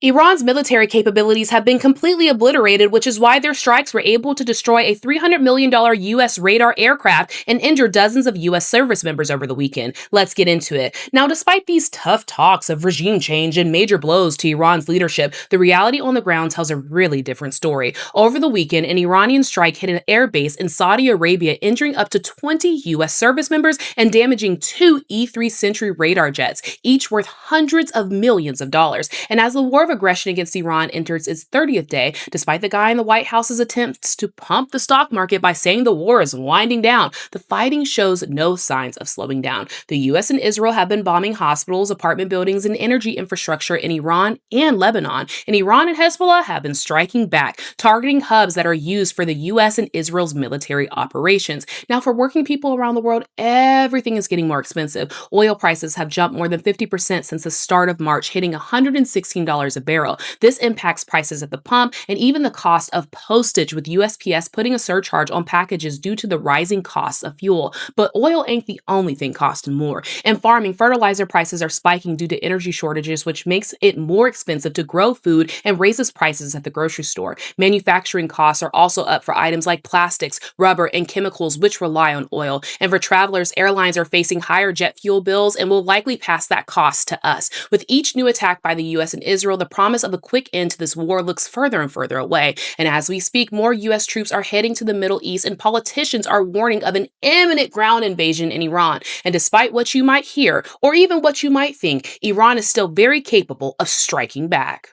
Iran's military capabilities have been completely obliterated, which is why their strikes were able to destroy a $300 million U.S. radar aircraft and injure dozens of U.S. service members over the weekend. Let's get into it. Now, despite these tough talks of regime change and major blows to Iran's leadership, the reality on the ground tells a really different story. Over the weekend, an Iranian strike hit an air base in Saudi Arabia, injuring up to 20 U.S. service members and damaging two E-3 Sentry radar jets, each worth hundreds of millions of dollars. And as the war of aggression against Iran enters its 30th day, despite the guy in the White House's attempts to pump the stock market by saying the war is winding down, the fighting shows no signs of slowing down. The US and Israel have been bombing hospitals, apartment buildings, and energy infrastructure in Iran and Lebanon. And Iran and Hezbollah have been striking back, targeting hubs that are used for the US and Israel's military operations. Now, for working people around the world, everything is getting more expensive. Oil prices have jumped more than 50% since the start of March, hitting $116 a barrel. This impacts prices at the pump and even the cost of postage, with USPS putting a surcharge on packages due to the rising costs of fuel. But oil ain't the only thing costing more. In farming, fertilizer prices are spiking due to energy shortages, which makes it more expensive to grow food and raises prices at the grocery store. Manufacturing costs are also up for items like plastics, rubber, and chemicals, which rely on oil. And for travelers, airlines are facing higher jet fuel bills and will likely pass that cost to us. With each new attack by the US and Israel, the promise of a quick end to this war looks further and further away. And as we speak, more US troops are heading to the Middle East, and politicians are warning of an imminent ground invasion in Iran. And despite what you might hear, or even what you might think, Iran is still very capable of striking back.